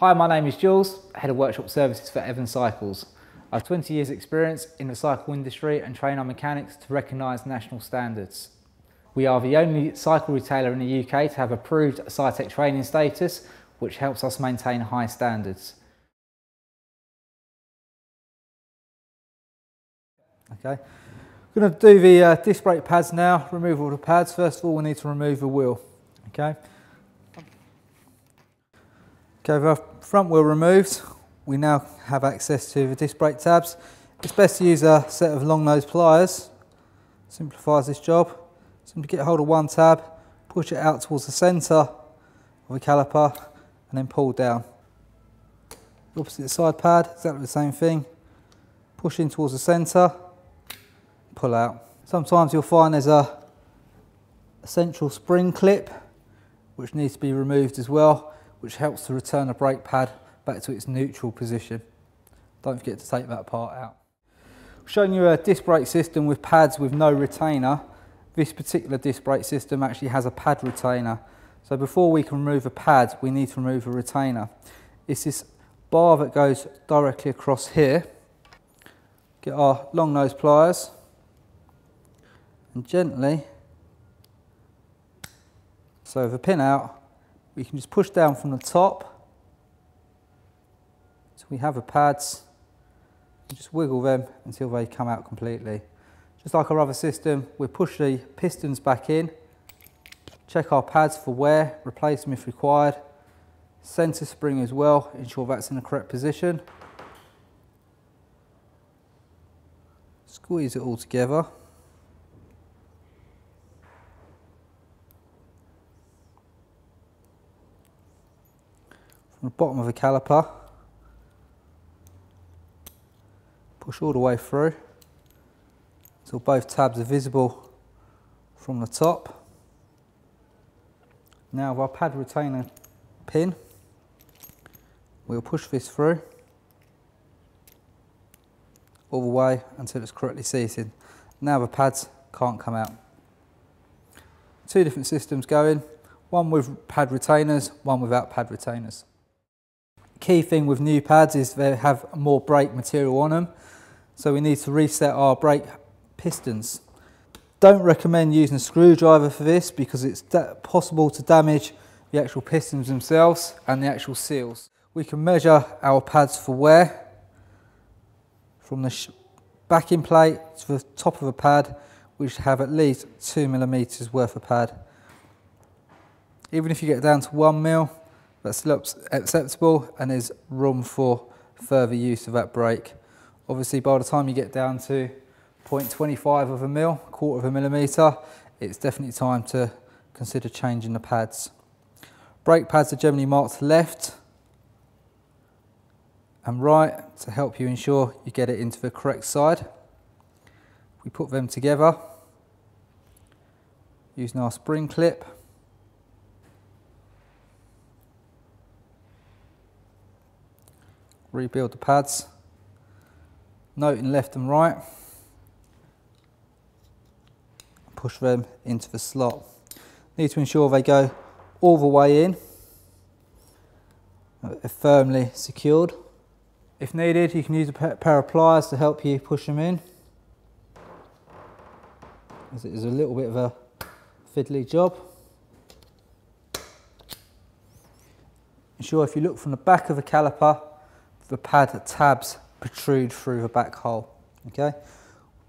Hi, my name is Jules, Head of Workshop Services for Evans Cycles. I have 20 years experience in the cycle industry and train our mechanics to recognise national standards. We are the only cycle retailer in the UK to have approved Cytec training status, which helps us maintain high standards. Okay, we're going to do the disc brake pads now, remove all the pads. First of all, we need to remove the wheel. Okay, with our front wheel removed, we now have access to the disc brake tabs. It's best to use a set of long nose pliers. Simplifies this job. Simply get hold of one tab, push it out towards the centre of the caliper and then pull down. The opposite side pad, exactly the same thing. Push in towards the centre, pull out. Sometimes you'll find there's a central spring clip which needs to be removed as well, which helps to return the brake pad back to its neutral position. Don't forget to take that part out. I've shown you a disc brake system with pads with no retainer. This particular disc brake system actually has a pad retainer. So before we can remove a pad, we need to remove a retainer. It's this bar that goes directly across here. Get our long nose pliers and gently, so with the pin out, we can just push down from the top so we have the pads and just wiggle them until they come out completely. Just like our other system, we push the pistons back in, check our pads for wear, replace them if required, centre spring as well, ensure that's in the correct position. Squeeze it all together. From the bottom of the caliper, push all the way through until both tabs are visible from the top. Now with our pad retainer pin, we'll push this through all the way until it's correctly seated. Now the pads can't come out. Two different systems going, one with pad retainers, one without pad retainers. Key thing with new pads is they have more brake material on them, so we need to reset our brake pistons. Don't recommend using a screwdriver for this because it's possible to damage the actual pistons themselves and the actual seals. We can measure our pads for wear from the backing plate to the top of a pad, which have at least 2 millimeters worth of pad. Even if you get down to 1 mil, that's still acceptable and there's room for further use of that brake. Obviously by the time you get down to 0.25 of a mil, quarter of a millimetre, it's definitely time to consider changing the pads. Brake pads are generally marked left and right to help you ensure you get it into the correct side. We put them together using our spring clip. Rebuild the pads, noting left and right, push them into the slot. Need to ensure they go all the way in, they're firmly secured. If needed, you can use a pair of pliers to help you push them in, as it is a little bit of a fiddly job. Ensure if you look from the back of the caliper, the pad tabs protrude through the back hole. Okay,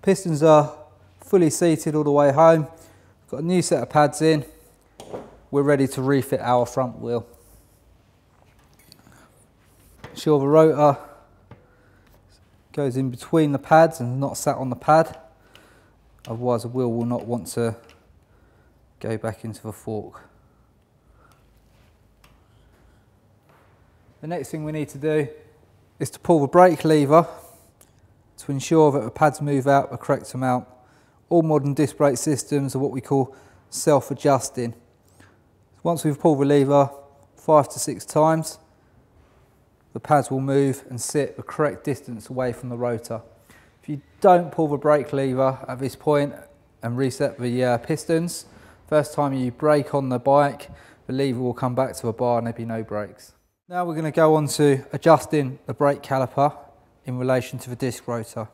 pistons are fully seated all the way home. Got a new set of pads in. We're ready to refit our front wheel. Ensure the rotor goes in between the pads and not sat on the pad. Otherwise the wheel will not want to go back into the fork. The next thing we need to do is to pull the brake lever to ensure that the pads move out the correct amount. All modern disc brake systems are what we call self-adjusting. Once we've pulled the lever 5 to 6 times, the pads will move and sit the correct distance away from the rotor. If you don't pull the brake lever at this point and reset the pistons, first time you brake on the bike, the lever will come back to a bar and there'll be no brakes. Now we're going to go on to adjusting the brake caliper in relation to the disc rotor.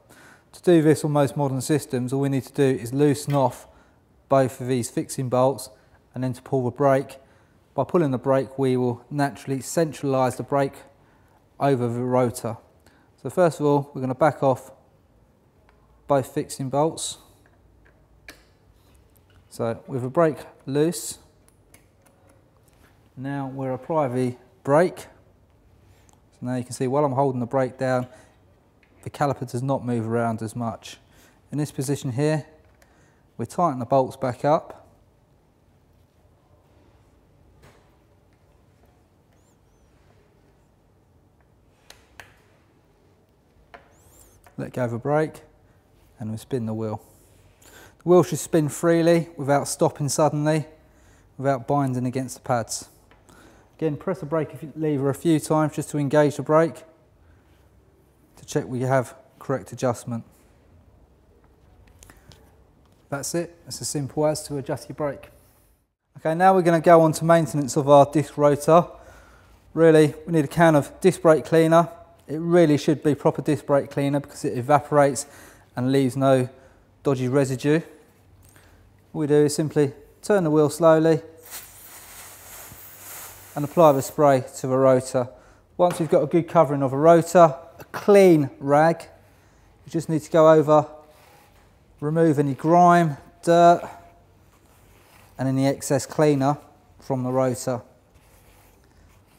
To do this on most modern systems, all we need to do is loosen off both of these fixing bolts and then to pull the brake. By pulling the brake, we will naturally centralise the brake over the rotor. So first of all, we're going to back off both fixing bolts. So with the brake loose, now we'll apply the brake. So now you can see while I'm holding the brake down, the caliper does not move around as much. In this position here, we tighten the bolts back up. Let go of the brake and we spin the wheel. The wheel should spin freely without stopping suddenly, without binding against the pads. Again, press the brake lever a few times just to engage the brake to check we have correct adjustment. That's it. It's as simple as to adjust your brake. Okay, now we're going to go on to maintenance of our disc rotor. Really, we need a can of disc brake cleaner. It really should be proper disc brake cleaner because it evaporates and leaves no dodgy residue. All we do is simply turn the wheel slowly and apply the spray to the rotor. Once we've got a good covering of a rotor, a clean rag, you just need to go over, remove any grime, dirt and any excess cleaner from the rotor.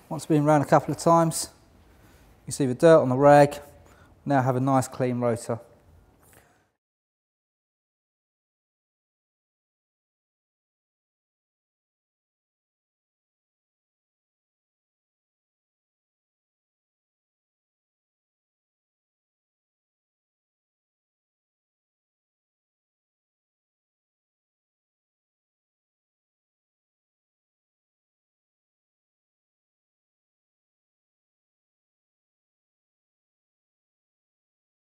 Once it's been around a couple of times, you see the dirt on the rag, now have a nice clean rotor.